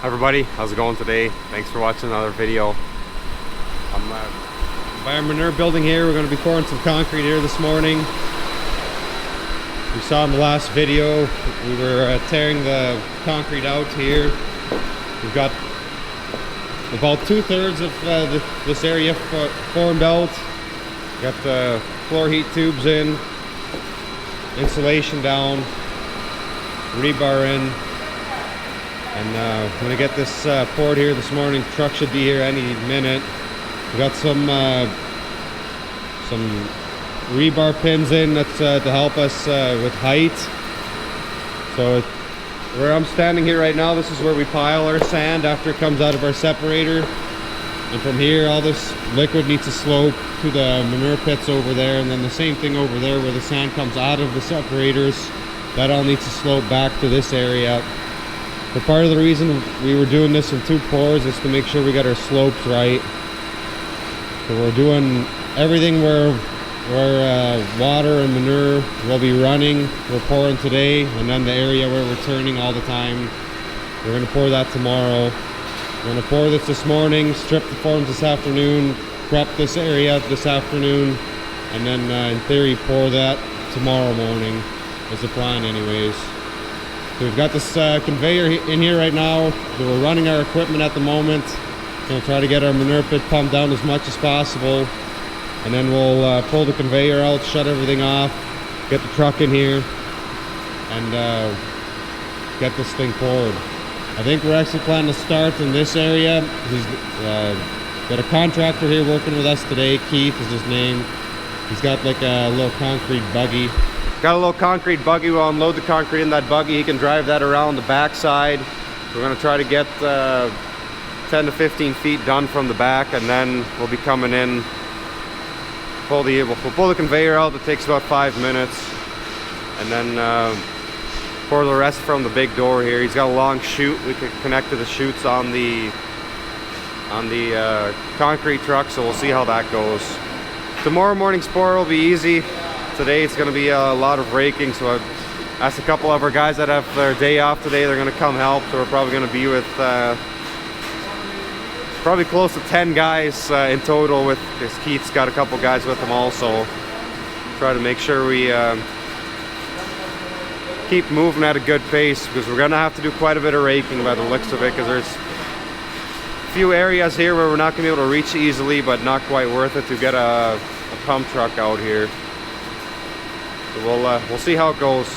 Hi everybody, how's it going today? Thanks for watching another video. I'm by our manure building here. We're going to be pouring some concrete here this morning. You saw in the last video we were tearing the concrete out here. We've got about 2/3 of this area formed out. Got the floor heat tubes in, insulation down, rebar in. And I'm going to get this poured here this morning. The truck should be here any minute. We got some rebar pins in that's to help us with height. So where I'm standing here right now, this is where we pile our sand after it comes out of our separator. And from here, all this liquid needs to slope to the manure pits over there. And then the same thing over there where the sand comes out of the separators. That all needs to slope back to this area. But part of the reason we were doing this in 2 pours is to make sure we got our slopes right. So we're doing everything where water and manure will be running. We're pouring today, and then the area where we're turning all the time, we're going to pour that tomorrow. We're going to pour this morning, strip the forms this afternoon, prep this area this afternoon, and then in theory pour that tomorrow morning is the plan anyways. So we've got this conveyor in here right now. So we're running our equipment at the moment. We'll try to get our manure pit pumped down as much as possible. And then we'll pull the conveyor out, shut everything off, get the truck in here, and get this thing poured. I think we're actually planning to start in this area. He's got a contractor here working with us today. Keith is his name. He's got like a little concrete buggy. Got a little concrete buggy. We'll unload the concrete in that buggy. He can drive that around the backside. We're going to try to get 10 to 15 feet done from the back, and then we'll be coming in. We'll pull the conveyor out. It takes about 5 minutes, and then pour the rest from the big door here. He's got a long chute. We can connect to the chutes on the concrete truck, so we'll see how that goes. Tomorrow morning's pour will be easy. Today it's going to be a lot of raking, so I've asked a couple of our guys that have their day off today. They're going to come help, so we're probably going to be with probably close to 10 guys in total, with because Keith's got a couple guys with him also. Try to make sure we keep moving at a good pace, because we're going to have to do quite a bit of raking by the looks of it, because there's a few areas here where we're not going to be able to reach easily, but not quite worth it to get a pump truck out here. So we'll see how it goes.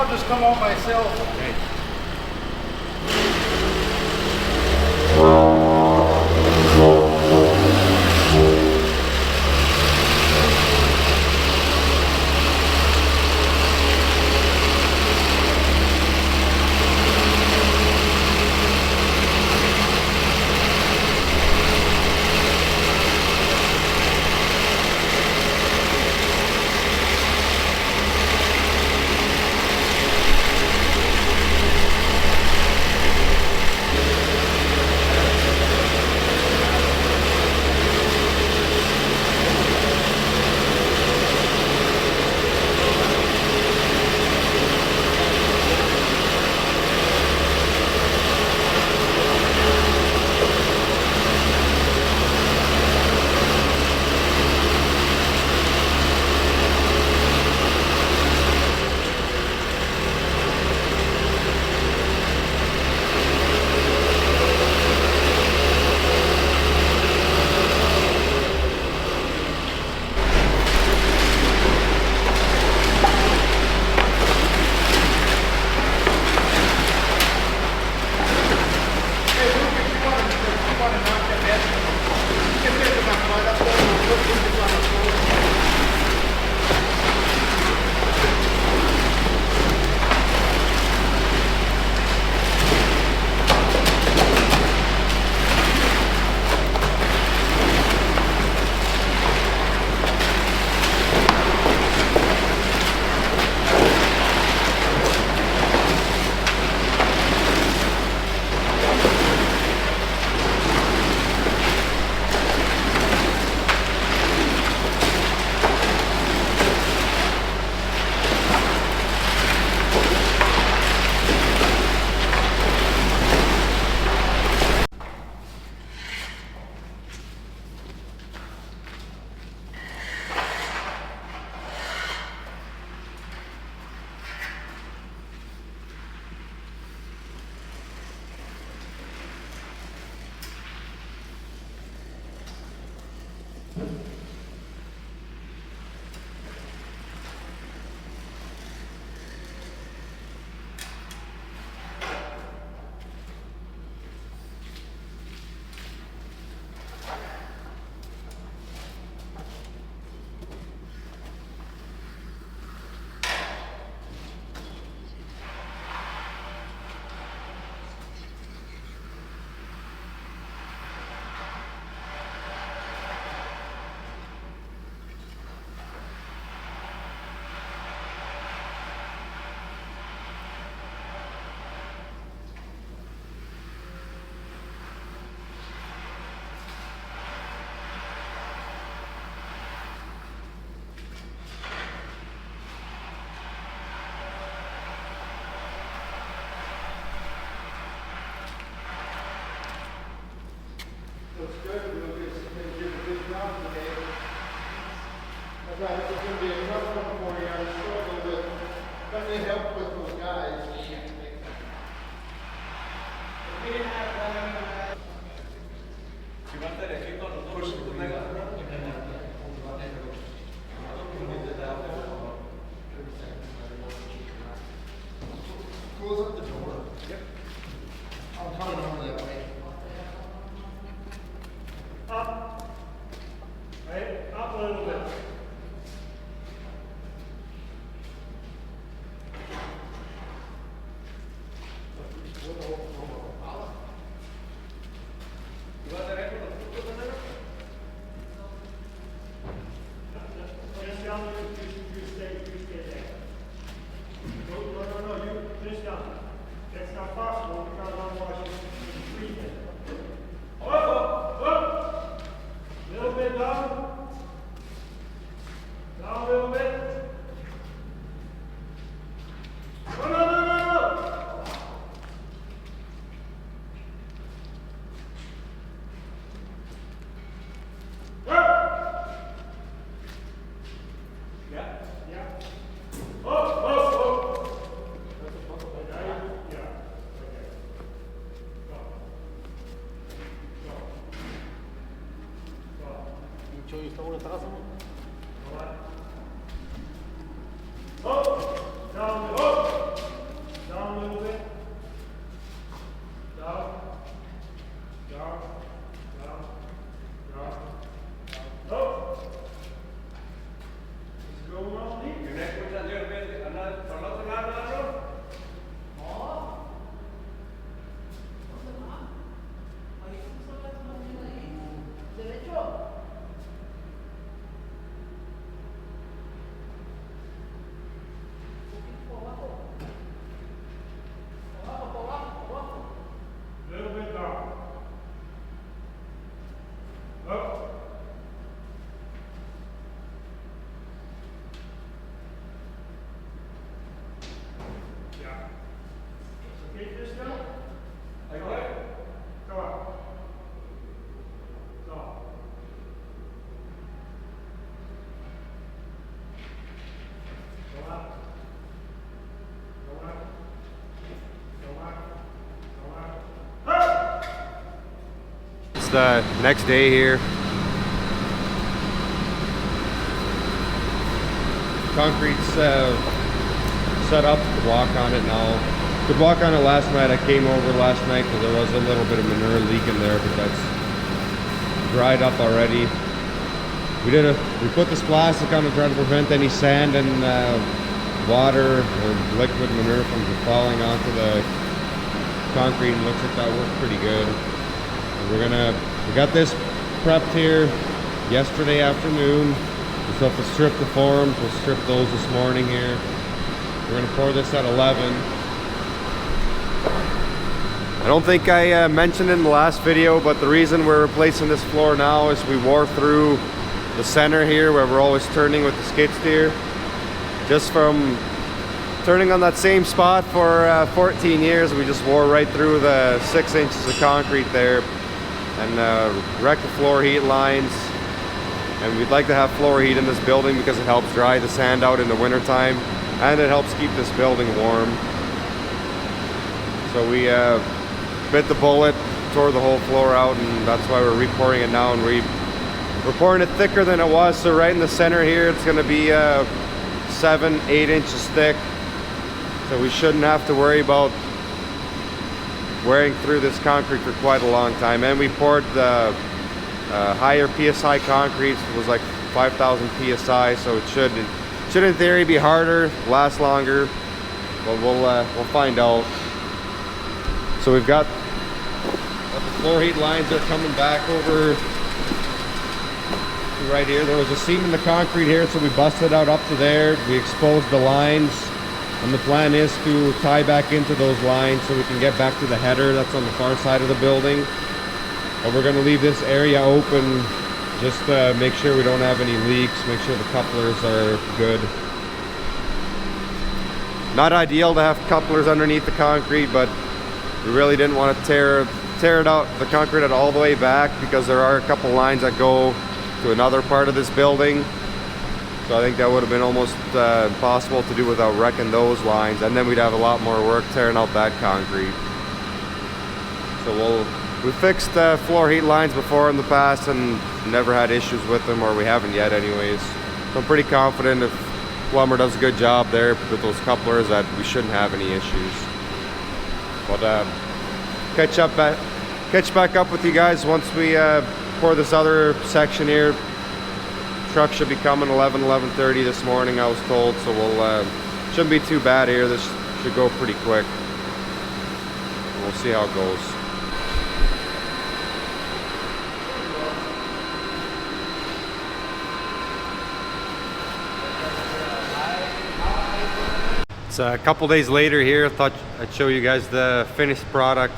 I'll just come out myself. Okay. Looks good. We'll get a good job today. I thought it was going to be a tough one for you. I was struggling with trying to help with those guys. Close up the door. Yep. I'm coming over that way. Up. Right? Up a little bit. Finish down, you stay there. No, you finish down. the next day here. Concrete's set up. You could walk on it now. Could walk on it last night. I came over last night because there was a little bit of manure leak in there, but that's dried up already. We put this plastic on to try to prevent any sand and water or liquid manure from falling onto the concrete, and looks like that worked pretty good. And we got this prepped here yesterday afternoon. We still have to strip the forms. We'll strip those this morning here. We're gonna pour this at 11. I don't think I mentioned in the last video, but the reason we're replacing this floor now is we wore through the center here where we're always turning with the skid steer. Just from turning on that same spot for 14 years, we just wore right through the 6 inches of concrete there and wrecked the floor heat lines. And we'd like to have floor heat in this building because it helps dry the sand out in the wintertime and it helps keep this building warm. So we bit the bullet, tore the whole floor out, and that's why we're repouring it now. And we're pouring it thicker than it was, so right in the center here it's going to be 7-8 inches thick. So we shouldn't have to worry about wearing through this concrete for quite a long time. And we poured the higher PSI concrete. It was like 5,000 PSI, so it should in theory be harder, last longer, but we'll find out. So we've got the floor heat lines are coming back over to right here. There was a seam in the concrete here, so we busted out up to there. We exposed the lines, and the plan is to tie back into those lines so we can get back to the header that's on the far side of the building. But we're going to leave this area open just to make sure we don't have any leaks, make sure the couplers are good. Not ideal to have couplers underneath the concrete, but we really didn't want to tear it out, the concrete out all the way back, because there are a couple lines that go to another part of this building. So I think that would have been almost impossible to do without wrecking those lines, and then we'd have a lot more work tearing out that concrete. So we fixed floor heat lines before in the past and never had issues with them, or we haven't yet anyways. So I'm pretty confident if plumber does a good job there with those couplers that we shouldn't have any issues. But catch back up with you guys once we pour this other section here. Truck should be coming 11:30 this morning, I was told, so shouldn't be too bad here. This should go pretty quick. We'll see how it goes. It's a couple days later here. I thought I'd show you guys the finished product.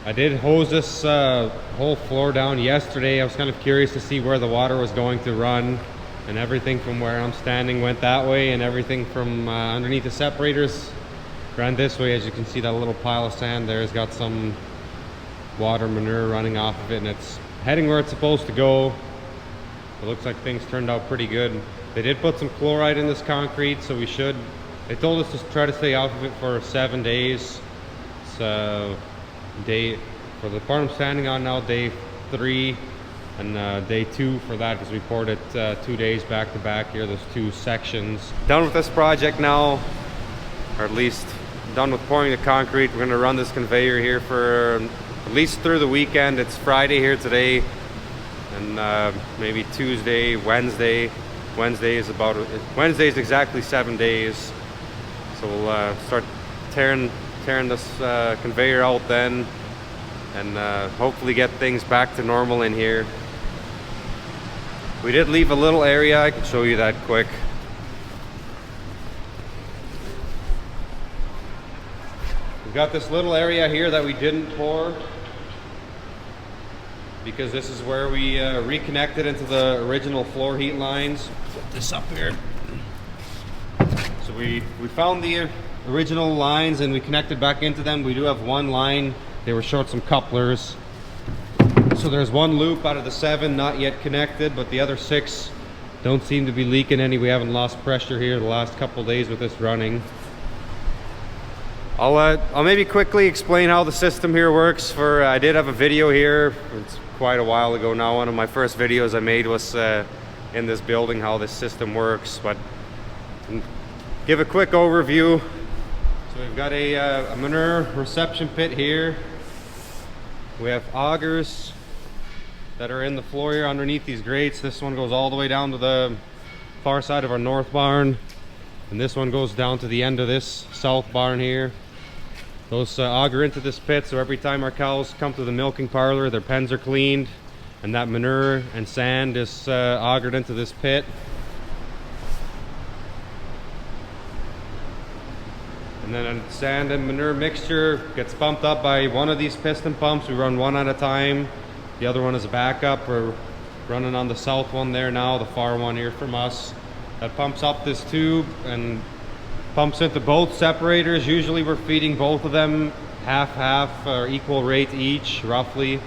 I did hose this whole floor down yesterday. I was kind of curious to see where the water was going to run, and everything from where I'm standing went that way, and everything from underneath the separators ran this way. As you can see, that little pile of sand there has got some water manure running off of it, and it's heading where it's supposed to go. It looks like things turned out pretty good. They did put some chloride in this concrete, so they told us to try to stay off of it for 7 days. So for the part I'm standing on now, day 3, and day 2 for that, because we poured it 2 days back to back here, those 2 sections. Done with this project now, or at least done with pouring the concrete. We're gonna run this conveyor here for at least through the weekend. It's Friday here today, and maybe Tuesday, Wednesday. Wednesday is exactly 7 days. So we'll start tearing this conveyor out then, and hopefully get things back to normal in here. We did leave a little area. I can show you that quick. We've got this little area here that we didn't pour, because this is where we reconnected into the original floor heat lines. Put this up here. So we found the original lines and we connected back into them. We do have one line. They were short some couplers. So there's one loop out of the 7 not yet connected, but the other 6 don't seem to be leaking any. We haven't lost pressure here the last couple days with this running. I'll maybe quickly explain how the system here works. I did have a video here. It's quite a while ago now. One of my first videos I made was in this building, how this system works. But give a quick overview. So we've got a manure reception pit here. We have augers that are in the floor here underneath these grates. This one goes all the way down to the far side of our north barn, and this one goes down to the end of this south barn here. Those auger into this pit, so every time our cows come to the milking parlor, their pens are cleaned, and that manure and sand is augered into this pit. And then a sand and manure mixture gets pumped up by one of these piston pumps. We run one at a time. The other one is a backup. We're running on the south one there now, the far one here from us. That pumps up this tube and pumps into both separators. Usually we're feeding both of them half or equal rate each, roughly.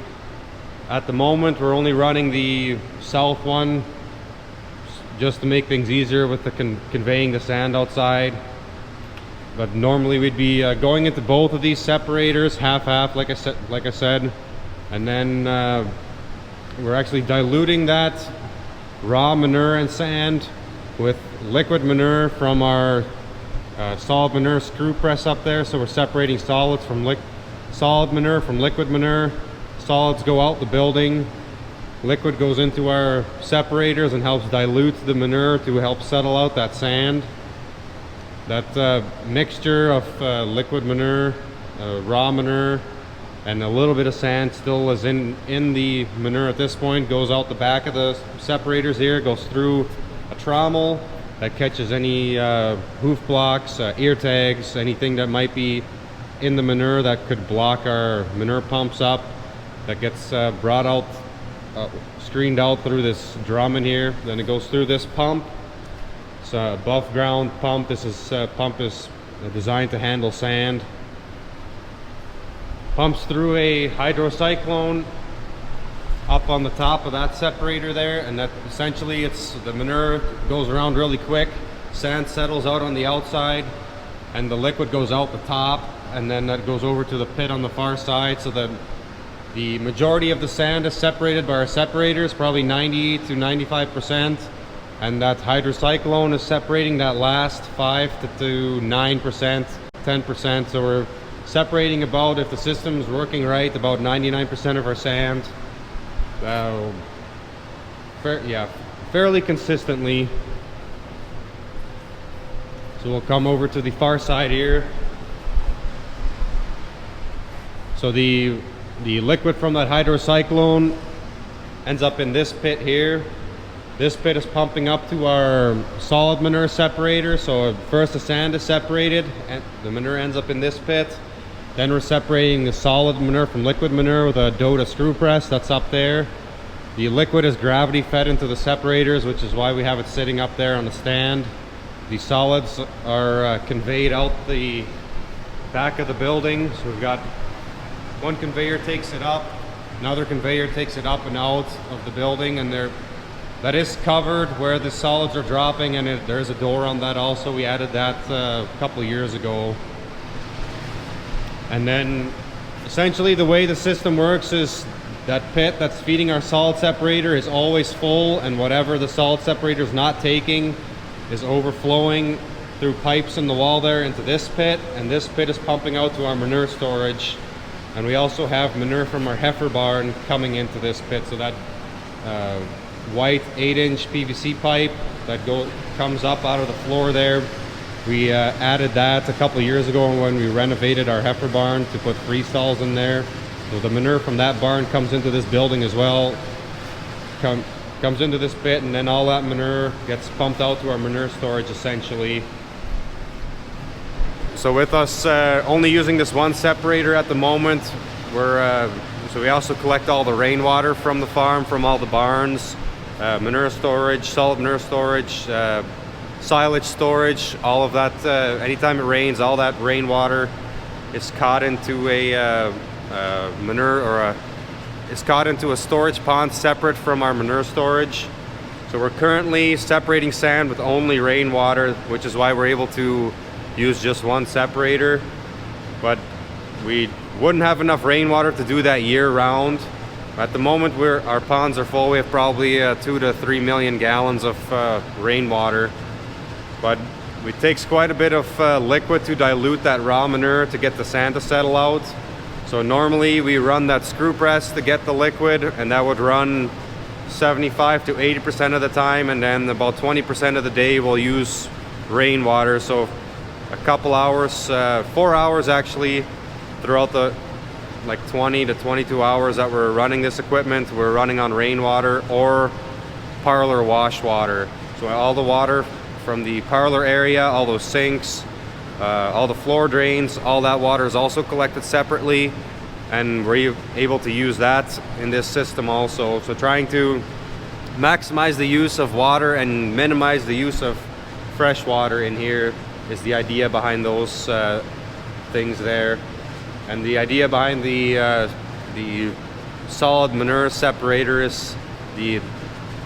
At the moment we're only running the south one just to make things easier with the conveying the sand outside. But normally we'd be going into both of these separators half like I said, and then we're actually diluting that raw manure and sand with liquid manure from our solid manure screw press up there. So we're separating solids from solid manure from liquid manure. Solids go out the building, liquid goes into our separators and helps dilute the manure to help settle out that sand. That mixture of liquid manure, raw manure, and a little bit of sand still is in the manure at this point, goes out the back of the separators here, goes through a trommel that catches any hoof blocks, ear tags, anything that might be in the manure that could block our manure pumps up. That gets brought out, screened out through this drum in here. Then it goes through this pump. It's a above ground pump. This pump is designed to handle sand. Pumps through a hydrocyclone up on the top of that separator there, and that essentially the manure goes around really quick. Sand settles out on the outside and the liquid goes out the top, and then that goes over to the pit on the far side, so that the majority of the sand is separated by our separators, probably 90 to 95%, and that hydrocyclone is separating that last 5 to 9%, 10%. So we're separating about, if the system's working right, about 99% of our sand. Fairly consistently. So we'll come over to the far side here. So the liquid from that hydrocyclone ends up in this pit here. This pit is pumping up to our solid manure separator. So first the sand is separated and the manure ends up in this pit. Then we're separating the solid manure from liquid manure with a Dota screw press that's up there. The liquid is gravity fed into the separators, which is why we have it sitting up there on the stand. The solids are conveyed out the back of the building. So we've got one conveyor takes it up, another conveyor takes it up and out of the building, and that is covered where the solids are dropping, and there's a door on that also. We added that a couple of years ago. And then essentially the way the system works is that pit that's feeding our solid separator is always full, and whatever the solid separator is not taking is overflowing through pipes in the wall there into this pit, and this pit is pumping out to our manure storage. And we also have manure from our heifer barn coming into this pit. So that white 8-inch PVC pipe that comes up out of the floor there, we added that a couple of years ago when we renovated our heifer barn to put free stalls in there. So the manure from that barn comes into this building as well, comes into this pit, and then all that manure gets pumped out to our manure storage essentially. So with us only using this one separator at the moment, so we also collect all the rainwater from the farm, from all the barns, manure storage, solid manure storage, silage storage, all of that. Anytime it rains, all that rainwater is caught into a it's caught into a storage pond separate from our manure storage. So we're currently separating sand with only rainwater, which is why we're able to use just one separator. but we wouldn't have enough rainwater to do that year round. At the moment, our ponds are full. We have probably 2 to 3 million gallons of rainwater, but it takes quite a bit of liquid to dilute that raw manure to get the sand to settle out. So normally we run that screw press to get the liquid, and that would run 75 to 80% of the time, and then about 20% of the day we'll use rainwater. So a couple hours, 4 hours actually, throughout the like 20 to 22 hours that we're running this equipment, we're running on rainwater or parlor wash water. So all the water from the parlor area, all those sinks, all the floor drains, all that water is also collected separately, and we're able to use that in this system also. So trying to maximize the use of water and minimize the use of fresh water in here is the idea behind those things there. And the idea behind the solid manure separator is the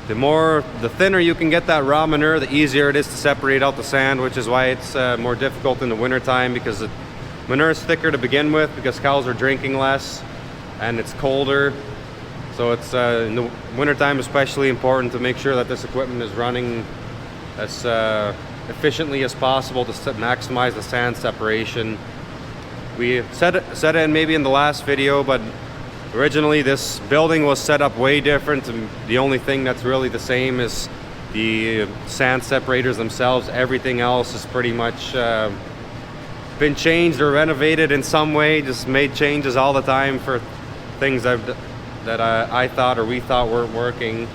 thinner you can get that raw manure, the easier it is to separate out the sand, which is why it's more difficult in the wintertime, because the manure is thicker to begin with, because cows are drinking less and it's colder. So it's in the wintertime especially important to make sure that this equipment is running as efficiently as possible to maximize the sand separation. We said it in maybe in the last video, but originally this building was set up way different, and the only thing that's really the same is the sand separators themselves. Everything else is pretty much been changed or renovated in some way, just made changes all the time for things that I thought or we thought weren't working.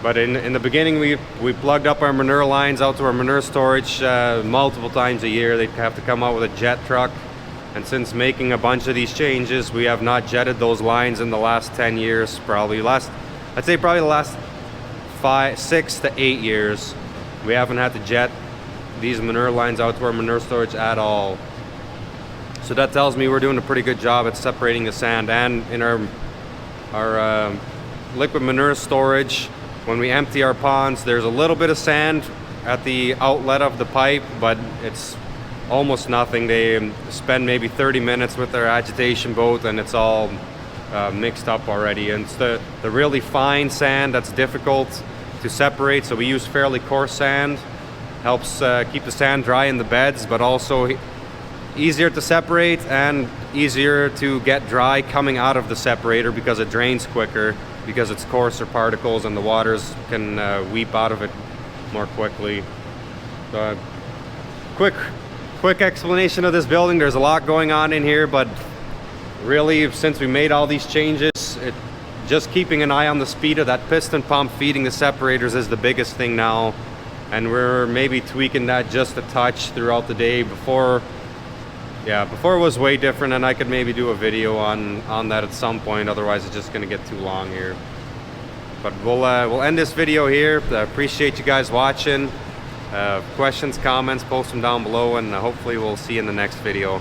But in the beginning, we plugged up our manure lines out to our manure storage multiple times a year. They'd have to come out with a jet truck. And since making a bunch of these changes, we have not jetted those lines in the last 10 years, I'd say probably the last 6 to 8 years. We haven't had to jet these manure lines out to our manure storage at all. So that tells me we're doing a pretty good job at separating the sand. And in our liquid manure storage, when we empty our ponds, there's a little bit of sand at the outlet of the pipe, but it's almost nothing. They spend maybe 30 minutes with their agitation boat and it's all mixed up already. And it's the really fine sand that's difficult to separate, so we use fairly coarse sand. Helps keep the sand dry in the beds, but also easier to separate and easier to get dry coming out of the separator because it drains quicker, because it's coarser particles and the waters can weep out of it more quickly. So, quick explanation of this building. There's a lot going on in here, but really since we made all these changes, just keeping an eye on the speed of that piston pump feeding the separators is the biggest thing now, and we're maybe tweaking that just a touch throughout the day. Before it was way different, and I could maybe do a video on that at some point, otherwise it's just gonna get too long here. But we'll end this video here. I appreciate you guys watching. Questions, comments, post them down below, and hopefully we'll see you in the next video.